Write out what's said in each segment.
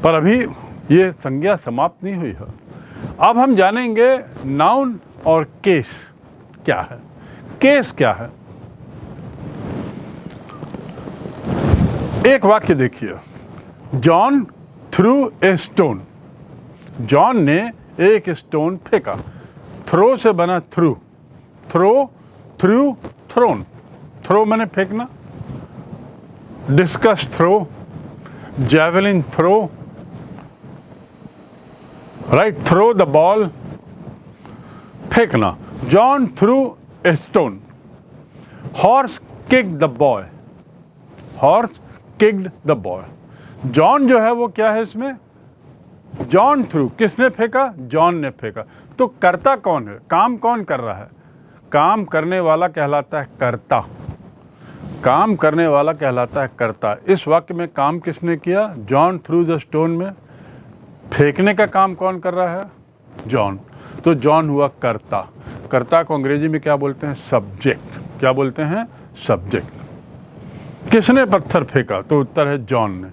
पर अभी ये संज्ञा समाप्त नहीं हुई है। अब हम जानेंगे नाउन और केस क्या है। केस क्या है? एक वाक्य देखिए, John threw a stone. John ने एक स्टोन फेंका। थ्रो से बना threw, throw, threw, thrown. Throw माने फेंकना, discus throw, javelin throw, right, throw the ball, फेंकना। John threw a stone. Horse kicked the boy, horse kicked the boy. John जो है वो क्या है इसमें? जॉन थ्रू, किसने फेंका? जॉन ने फेंका। तो कर्ता कौन है? काम कौन कर रहा है? काम करने वाला कहलाता है कर्ता। काम करने वाला कहलाता है कर्ता। इस वाक्य में काम किसने किया? जॉन थ्रू द स्टोन में फेंकने का काम कौन कर रहा है? जॉन। तो जॉन हुआ कर्ता। कर्ता को अंग्रेजी में क्या बोलते हैं? सब्जेक्ट। क्या बोलते हैं? सब्जेक्ट। किसने पत्थर फेंका? तो उत्तर है जॉन ने।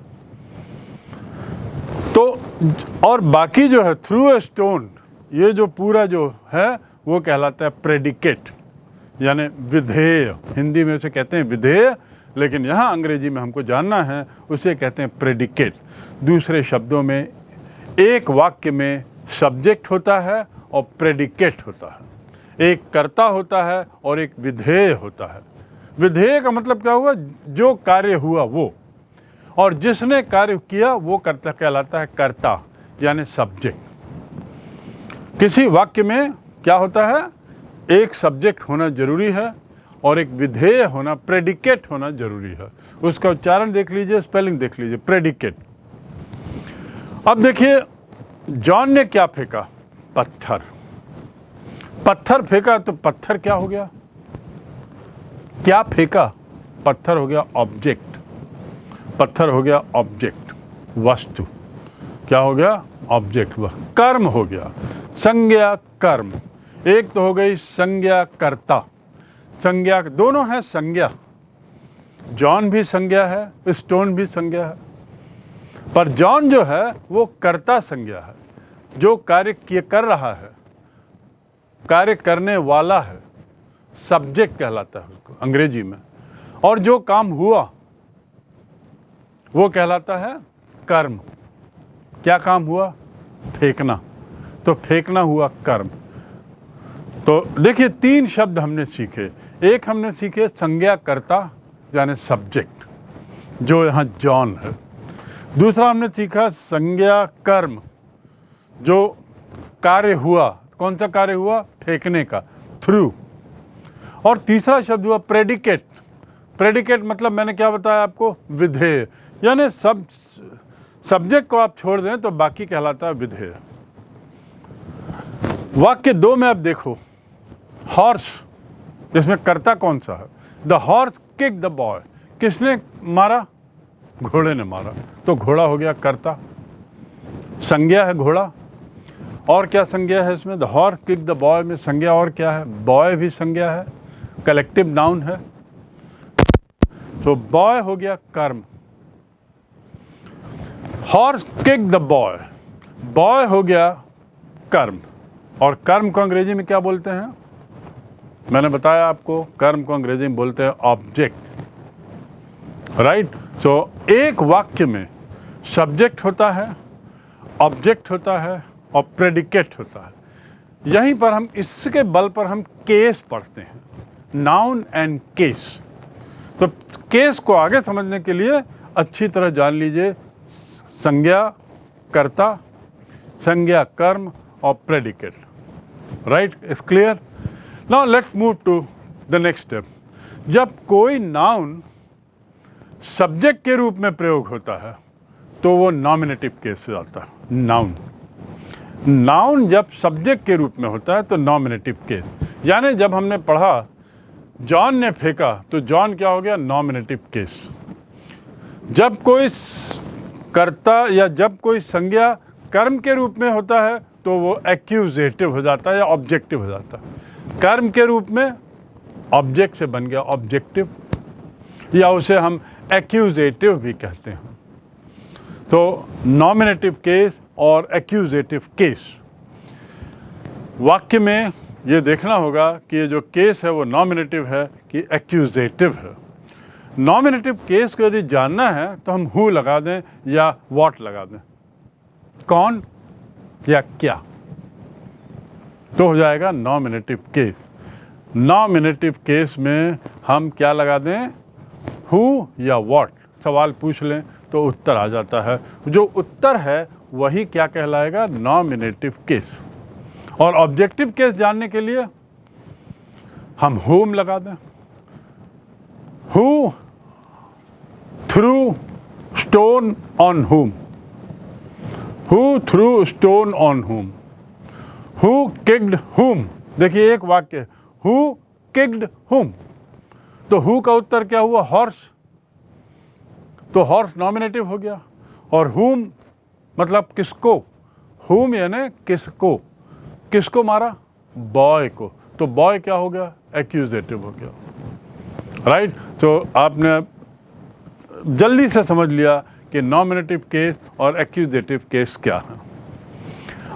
तो और बाकी जो है थ्रू ए स्टोन, ये जो पूरा जो है वो कहलाता है प्रेडिकेट, यानी विधेय। हिंदी में उसे कहते हैं विधेय, लेकिन यहाँ अंग्रेजी में हमको जानना है उसे कहते हैं प्रेडिकेट। दूसरे शब्दों में एक वाक्य में सब्जेक्ट होता है और प्रेडिकेट होता है। एक कर्ता होता है और एक विधेय होता है। विधेय का मतलब क्या हुआ? जो कार्य हुआ वो, और जिसने कार्य किया वो कर्ता कहलाता है कर्ता, यानी सब्जेक्ट। किसी वाक्य में क्या होता है? एक सब्जेक्ट होना जरूरी है और एक विधेय होना, प्रेडिकेट होना जरूरी है। उसका उच्चारण देख लीजिए, स्पेलिंग देख लीजिए, प्रेडिकेट। अब देखिए जॉन ने क्या फेंका? पत्थर। पत्थर फेंका तो पत्थर क्या हो गया? क्या फेंका? पत्थर हो गया ऑब्जेक्ट। पत्थर हो गया ऑब्जेक्ट, वस्तु। क्या हो गया? ऑब्जेक्ट। वह कर्म हो गया, संज्ञा कर्म। एक तो हो गई संज्ञा कर्ता। संज्ञा दोनों है संज्ञा। जॉन भी संज्ञा है, स्टोन भी संज्ञा है, पर जॉन जो है वो कर्ता संज्ञा है। जो कार्य कर रहा है, कार्य करने वाला है, सब्जेक्ट कहलाता है उसको अंग्रेजी में। और जो काम हुआ वो कहलाता है कर्म। क्या काम हुआ? फेंकना। तो फेंकना हुआ कर्म। तो देखिए तीन शब्द हमने सीखे। एक हमने सीखे संज्ञा कर्ता यानी सब्जेक्ट, जो यहाँ जॉन है। दूसरा हमने सीखा संज्ञा कर्म, जो कार्य हुआ। कौन सा कार्य हुआ? फेंकने का, थ्रू। और तीसरा शब्द हुआ प्रेडिकेट। प्रेडिकेट मतलब मैंने क्या बताया आपको? विधेय। यानी सब सब्जेक्ट को आप छोड़ दें तो बाकी कहलाता है विधेय। वाक्य 2 में आप देखो, हॉर्स, जिसमें कर्ता कौन सा है? The horse kick the boy. किसने मारा? घोड़े ने मारा। तो घोड़ा हो गया कर्ता, संज्ञा है घोड़ा। और क्या संज्ञा है इसमें? The horse kick the boy में संज्ञा और क्या है? बॉय भी संज्ञा है, कलेक्टिव नाउन है। तो बॉय हो गया कर्म। Horse kick the boy, boy हो गया कर्म। और कर्म को अंग्रेजी में क्या बोलते हैं? मैंने बताया आपको, कर्म को अंग्रेजी में बोलते हैं ऑब्जेक्ट, राइट। सो एक वाक्य में सब्जेक्ट होता है, ऑब्जेक्ट होता है और प्रेडिकेट होता है। यहीं पर हम, इसके बल पर हम केस पढ़ते हैं, नाउन एंड केस। तो केस को आगे समझने के लिए अच्छी तरह जान लीजिए संज्ञा कर्ता, संज्ञा कर्म और predicate, right. It's clear. Now let's move to the next step. जब कोई नाउन सब्जेक्ट के रूप में प्रयोग होता है तो वो नॉमिनेटिव केस हो जाता है। नाउन, नाउन जब सब्जेक्ट के रूप में होता है तो नॉमिनेटिव केस। यानी जब हमने पढ़ा जॉन ने फेंका तो जॉन क्या हो गया? Nominative case. जब कोई कर्ता या जब कोई संज्ञा कर्म के रूप में होता है तो वो एक्यूजेटिव हो जाता है या ऑब्जेक्टिव हो जाता है। कर्म के रूप में ऑब्जेक्ट से बन गया ऑब्जेक्टिव, या उसे हम एक्यूजेटिव भी कहते हैं। तो नॉमिनेटिव केस और एक्यूजेटिव केस, वाक्य में ये देखना होगा कि ये जो केस है वो नॉमिनेटिव है कि एक्यूजेटिव है। नॉमिनेटिव केस को यदि जानना है तो हम हु लगा दें या व्हाट लगा दें, कौन या क्या, तो हो जाएगा नॉमिनेटिव केस। नॉमिनेटिव केस में हम क्या लगा दें, हु या व्हाट, सवाल पूछ लें तो उत्तर आ जाता है। जो उत्तर है वही क्या कहलाएगा, नॉमिनेटिव केस। और ऑब्जेक्टिव केस जानने के लिए हम whom लगा दें, who threw stone on whom, who threw stone on whom, who kicked whom। देखिए एक वाक्य, who kicked whom, तो who का उत्तर क्या हुआ, हॉर्स, तो हॉर्स नॉमिनेटिव हो गया। और whom मतलब किसको, whom यानी किसको, किसको मारा, बॉय को, तो बॉय क्या हो गया, एक्यूजेटिव हो गया, राइट। तो आपने जल्दी से समझ लिया कि नॉमिनेटिव केस और एक्यूजेटिव केस क्या है।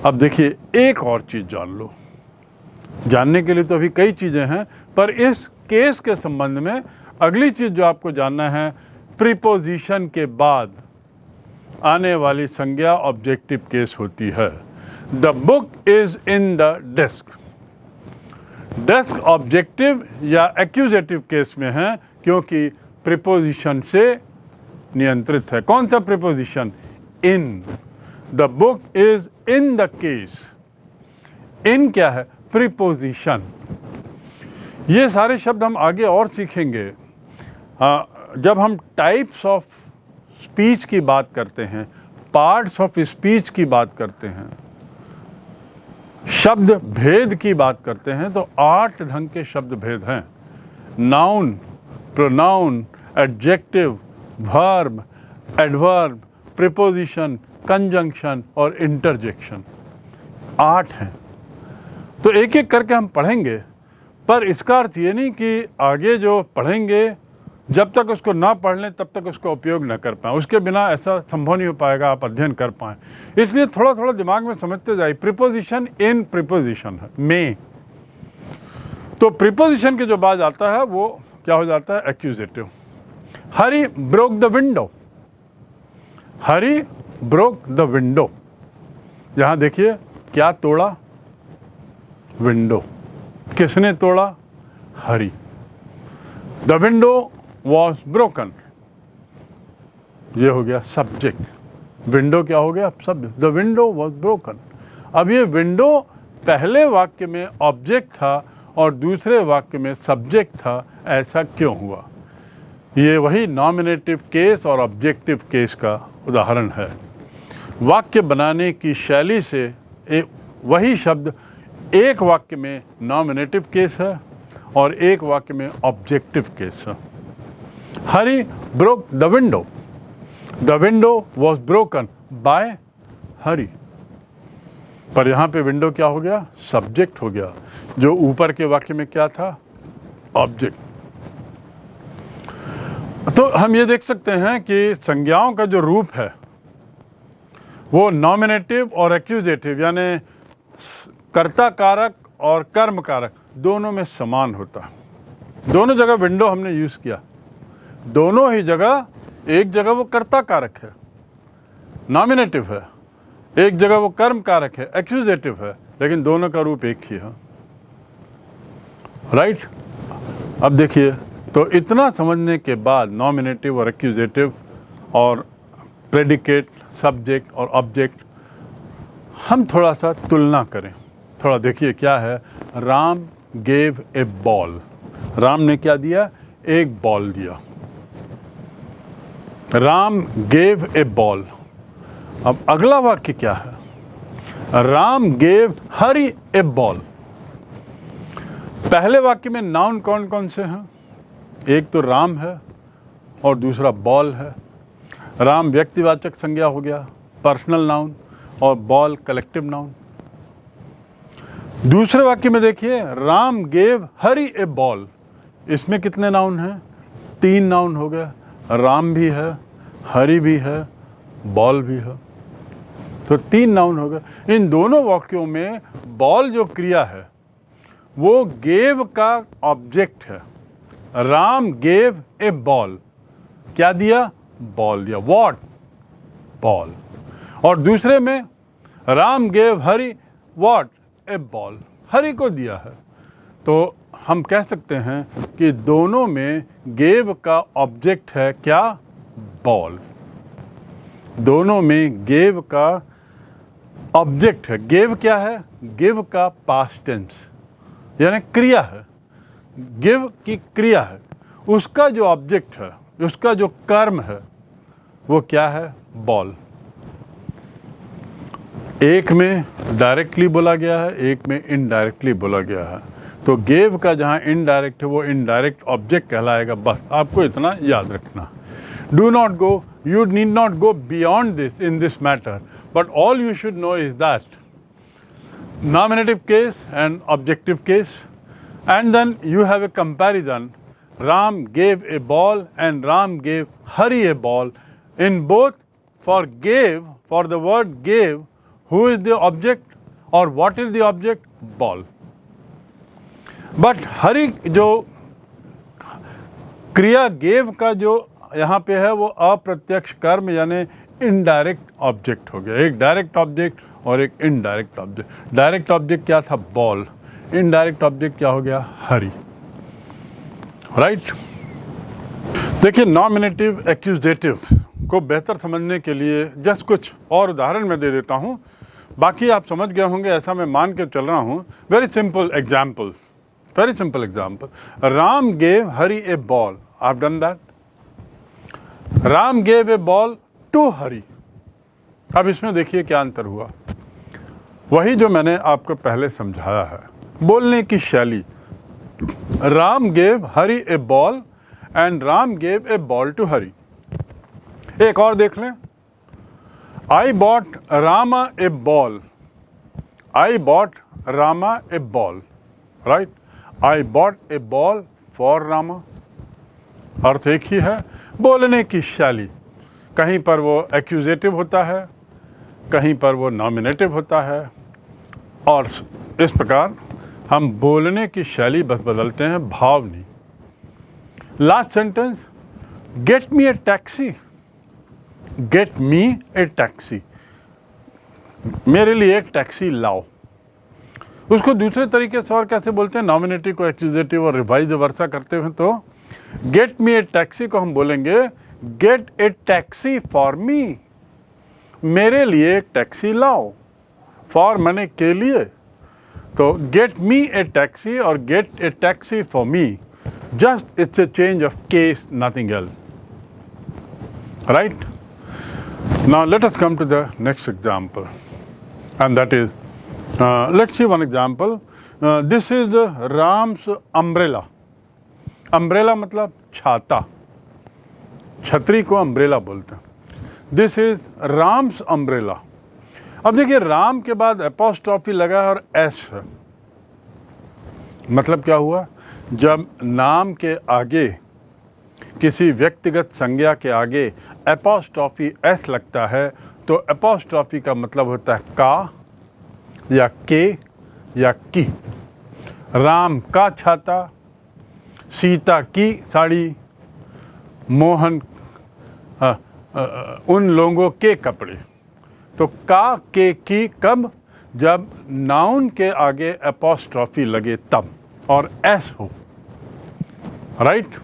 अब देखिए एक और चीज़ जान लो, जानने के लिए तो अभी कई चीज़ें हैं, पर इस केस के संबंध में अगली चीज़ जो आपको जानना है, प्रीपोजिशन के बाद आने वाली संज्ञा ऑब्जेक्टिव केस होती है। The book is in the desk, desk objective या एक्यूजेटिव केस में है क्योंकि प्रीपोजिशन से नियंत्रित है। कौन सा preposition, in, the book is in the case, in क्या है, प्रीपोजिशन। ये सारे शब्द हम आगे और सीखेंगे जब हम टाइप्स ऑफ स्पीच की बात करते हैं, पार्ट्स ऑफ स्पीच की बात करते हैं, शब्द भेद की बात करते हैं, तो 8 ढंग के शब्द भेद हैं, noun, pronoun, adjective, verb, adverb, preposition, conjunction और इंटरजेक्शन, 8 हैं। तो एक एक करके हम पढ़ेंगे, पर इसका अर्थ ये नहीं कि आगे जो पढ़ेंगे जब तक उसको ना पढ़ लें तब तक उसका उपयोग ना कर पाएँ, उसके बिना ऐसा संभव नहीं हो पाएगा आप अध्ययन कर पाएँ। इसलिए थोड़ा थोड़ा दिमाग में समझते जाइए। प्रीपोजिशन इन प्रीपोजिशन है, में, तो प्रीपोजिशन के जो बाद आता है वो क्या हो जाता है, accusative. Hari broke the window, Hari broke the window, यहाँ देखिए क्या तोड़ा, विंडो, किसने तोड़ा, हरी। द विंडो वॉज ब्रोकन, ये हो गया सब्जेक्ट, विंडो क्या हो गया, subject, the window was broken. अब ये विंडो पहले वाक्य में ऑब्जेक्ट था और दूसरे वाक्य में सब्जेक्ट था, ऐसा क्यों हुआ। ये वही नॉमिनेटिव केस और ऑब्जेक्टिव केस का उदाहरण है। वाक्य बनाने की शैली से वही शब्द एक वाक्य में नॉमिनेटिव केस है और एक वाक्य में ऑब्जेक्टिव केस है। Hari broke the window, the window was broken by Hari, पर यहाँ पे विंडो क्या हो गया, सब्जेक्ट हो गया, जो ऊपर के वाक्य में क्या था, ऑब्जेक्ट। तो हम ये देख सकते हैं कि संज्ञाओं का जो रूप है वो नॉमिनेटिव और एक्यूजेटिव यानी कर्ता कारक और कर्म कारक दोनों में समान होता है। दोनों जगह विंडो हमने यूज़ किया, दोनों ही जगह, एक जगह वो कर्ता कारक है, नॉमिनेटिव है, एक जगह वो कर्म कारक है, एक्यूजेटिव है, लेकिन दोनों का रूप एक ही है, राइट। अब देखिए, तो इतना समझने के बाद नॉमिनेटिव और एक्यूजेटिव और प्रेडिकेट, सब्जेक्ट और ऑब्जेक्ट, हम थोड़ा सा तुलना करें। थोड़ा देखिए क्या है, Ram gave a ball, Ram ने क्या दिया, एक बॉल दिया, राम गेव ए बॉल। अब अगला वाक्य क्या है, राम गेव हरी ए बॉल। पहले वाक्य में नाउन कौन कौन से हैं, एक तो राम है और दूसरा बॉल है। राम व्यक्तिवाचक संज्ञा हो गया, पर्सनल नाउन, और बॉल कलेक्टिव नाउन। दूसरे वाक्य में देखिए, राम गेव हरी ए बॉल, इसमें कितने नाउन हैं, 3 नाउन हो गए, राम भी है, हरी भी है बॉल भी है। तो 3 नाउन हो गए। इन दोनों वाक्यों में बॉल जो क्रिया है वो गेव का ऑब्जेक्ट है। राम गेव ए बॉल, क्या दिया? बॉल दिया। व्हाट? बॉल। और दूसरे में Ram gave Hari what? A ball, Hari को दिया है। तो हम कह सकते हैं कि दोनों में गेव का ऑब्जेक्ट है क्या? बॉल। दोनों में गेव का ऑब्जेक्ट है। गेव क्या है? गिव का पास्ट टेंस, यानी क्रिया है। गिव की क्रिया है, उसका जो ऑब्जेक्ट है, उसका जो कर्म है, वो क्या है? बॉल। एक में डायरेक्टली बोला गया है, एक में इनडायरेक्टली बोला गया है। तो गेव का जहाँ इनडायरेक्ट है वो इनडायरेक्ट ऑब्जेक्ट कहलाएगा। बस आपको इतना याद रखना। Do not go, you need not go beyond this in this matter, but all you should know is that nominative case and objective case, and then you have a comparison. Ram gave a ball and Ram gave Hari a ball. In both, for gave, for the word gave, who is the object or what is the object? Ball. But Hari जो क्रिया gave का जो यहाँ पे है वो अप्रत्यक्ष कर्म यानी इनडायरेक्ट ऑब्जेक्ट हो गया। एक डायरेक्ट ऑब्जेक्ट और एक इनडायरेक्ट ऑब्जेक्ट। डायरेक्ट ऑब्जेक्ट क्या था? बॉल। इनडायरेक्ट ऑब्जेक्ट क्या हो गया? हरि। राइट। देखिए, नॉमिनेटिव एक्यूजेटिव को बेहतर समझने के लिए जस्ट कुछ और उदाहरण मैं दे देता हूँ, बाकी आप समझ गए होंगे ऐसा मैं मान के चल रहा हूँ। Very simple example, very simple example. Ram gave Hari a ball, I have done that. Ram gave a ball to Hari. अब इसमें देखिए क्या अंतर हुआ। वही जो मैंने आपको पहले समझाया है, बोलने की शैली। Ram gave Hari a ball and Ram gave a ball to Hari. एक और देख लें। I bought Rama a ball, I bought Rama a ball, right. I bought a ball for Rama. अर्थ एक ही है, बोलने की शैली। कहीं पर वो एक्यूजेटिव होता है, कहीं पर वो नॉमिनेटिव होता है, और इस प्रकार हम बोलने की शैली बस बदलते हैं, भाव नहीं। Last sentence, gate me a taxi, gate me a taxi, मेरे लिए एक टैक्सी लाओ। उसको दूसरे तरीके से और कैसे बोलते हैं? नॉमिनेटिव को एक्यूजेटिव और रिवाइज वर्सा करते हुए तो गेट मी ए टैक्सी को हम बोलेंगे गेट ए टैक्सी फॉर मी, मेरे लिए एक टैक्सी लाओ। फॉर माने के लिए, तो गेट मी ए टैक्सी और get a taxi for me, just it's a change of case, nothing else, right. Now let us come to the next example, and that is let's see one example. This is Ram's umbrella. Umbrella मतलब छाता, छतरी को umbrella बोलते हैं। This is Ram's umbrella. अब देखिए, राम के बाद एपोस्ट्रॉफी लगा है और एस है। मतलब क्या हुआ? जब नाम के आगे, किसी व्यक्तिगत संज्ञा के आगे एपोस्ट्रॉफी एस लगता है तो एपोस्ट्रॉफी का मतलब होता है का या के या की। राम का छाता, सीता की साड़ी, मोहन उन लोगों के कपड़े। तो का, के, की कब? जब नाउन के आगे एपोस्ट्रॉफी लगे तब, और एस हो, right.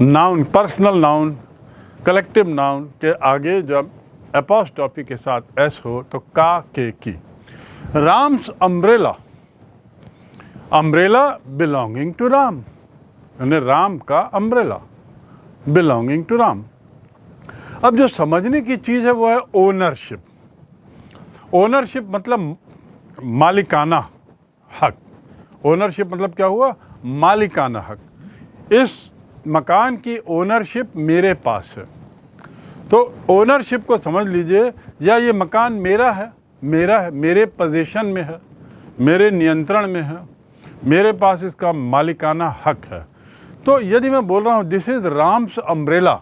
Noun, personal noun, collective noun के आगे जब एपोस्ट्रॉफी के साथ एस हो तो का, के, की। Ram's umbrella, umbrella belonging to Ram, यानी राम का अम्ब्रेला बिलोंगिंग टू राम। अब जो समझने की चीज़ है वो है ओनरशिप। ओनरशिप मतलब मालिकाना हक। ओनरशिप मतलब क्या हुआ? मालिकाना हक। इस मकान की ओनरशिप मेरे पास है। तो ओनरशिप को समझ लीजिए, या ये मकान मेरा है, मेरा है, मेरे पोजीशन में है, मेरे नियंत्रण में है, मेरे पास इसका मालिकाना हक है। तो यदि मैं बोल रहा हूँ दिस इज़ राम्स अम्ब्रेला,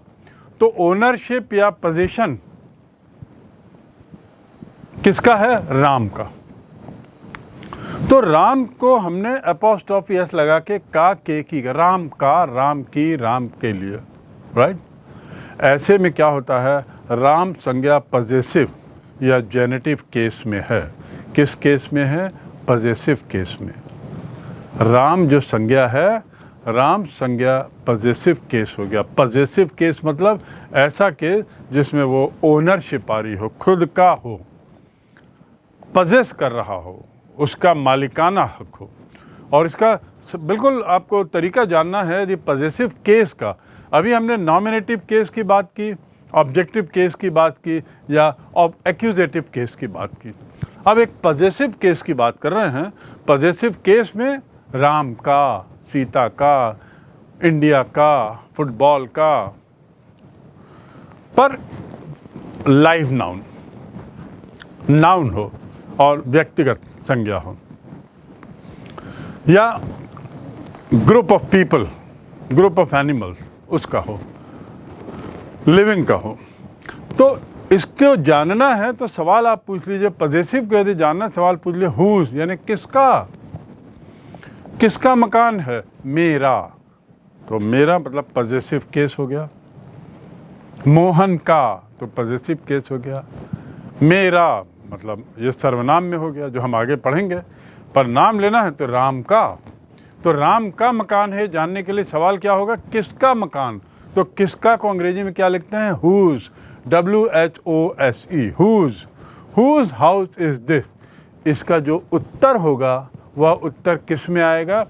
तो ओनरशिप या पोजीशन किसका है? राम का। तो राम को हमने एपोस्ट्रोफी एस लगा के के की, राम का, राम की, राम के लिए, राइट। ऐसे में क्या होता है, राम संज्ञा पजेसिव या जेनेटिव केस में है। किस केस में है? पजेसिव केस में। राम जो संज्ञा है, राम संज्ञा पजेसिव केस हो गया। पजेसिव केस मतलब ऐसा केस जिसमें वो ओनरशिप आ रही हो, खुद का हो, पजेस कर रहा हो, उसका मालिकाना हक हो। और इसका बिल्कुल आपको तरीका जानना है यदि पजेसिव केस का। अभी हमने नॉमिनेटिव केस की बात की, ऑब्जेक्टिव केस की बात की, या एक्यूजेटिव केस की बात की। अब एक पजेसिव केस की बात कर रहे हैं। पजेसिव केस में राम का, सीता का, इंडिया का, फुटबॉल का, पर लाइव नाउन, नाउन हो और व्यक्तिगत संज्ञा हो, या group of people, group of animals उसका हो, लिविंग का हो। तो इसको जानना है तो सवाल आप पूछ लीजिए, पजेसिव को यदि जानना, सवाल पूछ लीजिए हुज, यानी किसका, किसका मकान है? मेरा। तो मेरा मतलब पजेसिव केस हो गया। मोहन का, तो पजेसिव केस हो गया। मेरा मतलब ये सर्वनाम में हो गया, जो हम आगे पढ़ेंगे। पर नाम लेना है तो राम का। तो राम का मकान है जानने के लिए सवाल क्या होगा, किसका मकान? तो किसका को अंग्रेजी में क्या लिखते हैं? Whose, WHOSE, whose. Whose house is this. इसका जो उत्तर होगा वह उत्तर किस में आएगा?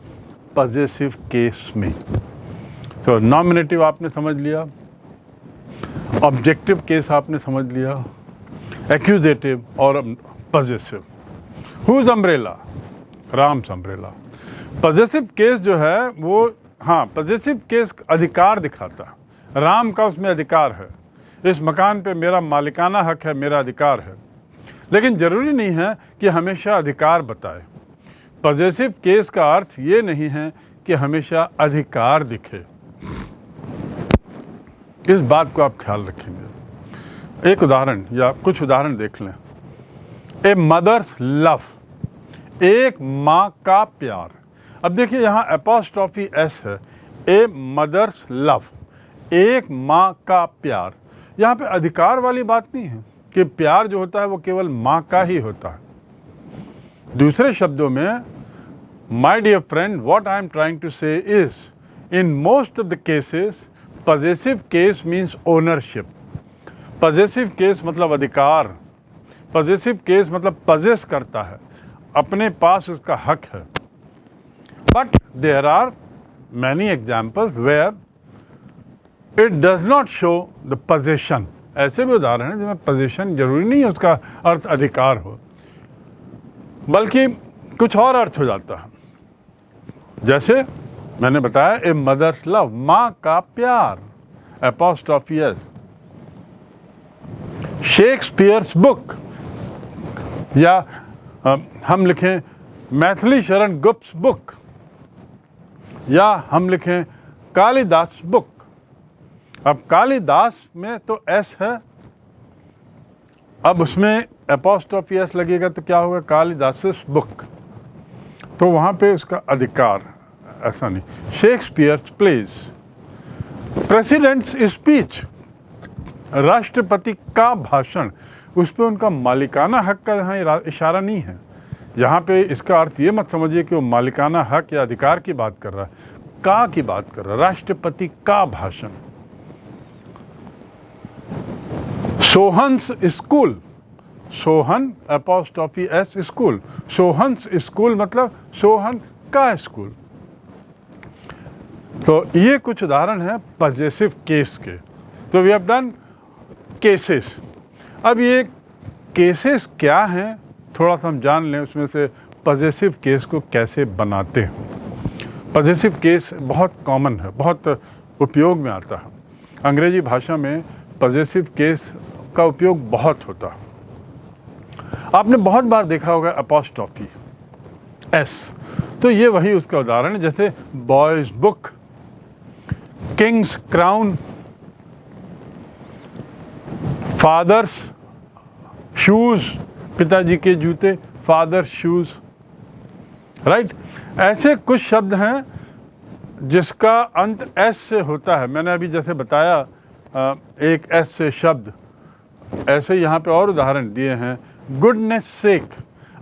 पजेसिव केस में। तो नॉमिनेटिव आपने समझ लिया, ऑब्जेक्टिव केस आपने समझ लिया, एक्यूजेटिव और possessive. Whose umbrella, Ram's umbrella. Possessive case जो है वो, हाँ, पजेसिव केस अधिकार दिखाता है। राम का उसमें अधिकार है, इस मकान पे मेरा मालिकाना हक है, मेरा अधिकार है। लेकिन ज़रूरी नहीं है कि हमेशा अधिकार बताए। पजेसिव केस का अर्थ ये नहीं है कि हमेशा अधिकार दिखे। इस बात को आप ख्याल रखेंगे। एक उदाहरण या कुछ उदाहरण देख लें। ए मदर्स लव, एक माँ का प्यार। अब देखिए यहाँ एपोस्ट्रोफी एस है। ए मदर्स लव, एक माँ का प्यार। यहाँ पे अधिकार वाली बात नहीं है कि प्यार जो होता है वो केवल माँ का ही होता है। दूसरे शब्दों में, my dear friend, what I am trying to say is, in most of the cases possessive case means ownership. Possessive case मतलब अधिकार, पजेसिव केस मतलब पजेस करता है, अपने पास उसका हक है। But there are many examples where it does not show the possession. ऐसे भी उदाहरण हैं जिसमें पोजेशन जरूरी नहीं है उसका अर्थ अधिकार हो, बल्कि कुछ और अर्थ हो जाता है। जैसे मैंने बताया, ए मदर्स लव, माँ का प्यार, एपोस्ट्रोफी एस। शेक्सपियर्स बुक, या हम लिखें मैथिली शरण गुप्त बुक, या हम लिखें कालिदास बुक। अब कालिदास में तो एस है, अब उसमें एपोस्ट्रोफी एस लगेगा तो क्या होगा? कालिदास बुक। तो वहाँ पे उसका अधिकार, ऐसा नहीं। शेक्सपियर्स प्लेज, प्रेसिडेंट्स स्पीच, राष्ट्रपति का भाषण, उस पर उनका मालिकाना हक का यहाँ इशारा नहीं है। यहाँ पे इसका अर्थ ये मत समझिए कि वो मालिकाना हक या अधिकार की बात कर रहा है, का की बात कर रहा है। राष्ट्रपति का भाषण। Sohan's school, Sohan apostrophe S school, Sohan's school मतलब सोहन का स्कूल। तो ये कुछ उदाहरण हैं पजेसिव केस के। तो वी हैव डन केसेस। अब ये केसेस क्या हैं थोड़ा सा हम जान लें, उसमें से पजेसिव केस को कैसे बनाते हैं। पजेसिव केस बहुत कॉमन है, बहुत उपयोग में आता है। अंग्रेजी भाषा में पजेसिव केस का उपयोग बहुत होता है। आपने बहुत बार देखा होगा एपोस्ट्रोफी एस, तो ये वही उसका उदाहरण है। जैसे boy's book, king's crown, father's shoes, पिताजी के जूते, फादर शूज, राइट। ऐसे कुछ शब्द हैं जिसका अंत एस से होता है। मैंने अभी जैसे बताया एक एस से शब्द, ऐसे यहाँ पे और उदाहरण दिए हैं। गुडनेस सेक,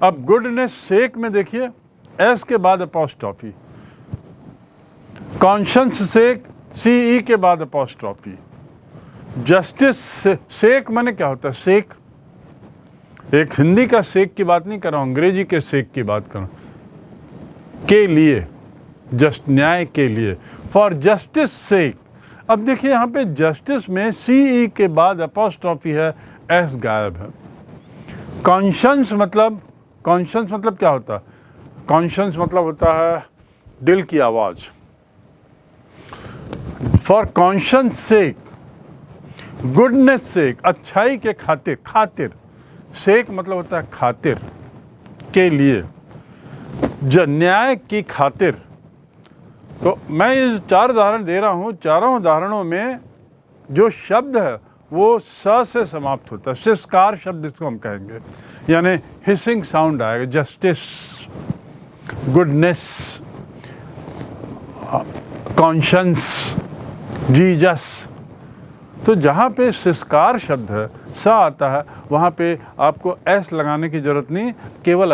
अब गुडनेस सेक में देखिए एस के बाद अपॉस्ट्रॉफी, कॉन्शियंस सेक CE के बाद अपॉस्ट्रॉफी, जस्टिस सेक माने क्या होता है? सेक, एक हिंदी का सेक की बात नहीं कर रहा हूँ, अंग्रेजी के सेक की बात कर रहा हूँ, के लिए, जस्ट न्याय के लिए, फॉर जस्टिस सेक। अब देखिए यहाँ पे जस्टिस में CE के बाद अपॉस्ट्रॉफी है, एस गायब है। कॉन्शियंस मतलब क्या होता है? कॉन्शियंस मतलब होता है दिल की आवाज़। फॉर कॉन्शियंस सेक, गुडनेस सेक, अच्छाई के खातिर, खातिर, सेक मतलब होता है खातिर, के लिए, न्याय की खातिर। तो मैं ये 4 उदाहरण दे रहा हूँ, चारों उदाहरणों में जो शब्द है वो स से समाप्त होता है, सिस्कार शब्द इसको हम कहेंगे, यानी हिसिंग साउंड आएगा। Justice, goodness, conscience, Jesus. तो जहाँ पे सिस्कार शब्द है, स आता है, वहाँ पे आपको एस लगाने की जरूरत नहीं, केवल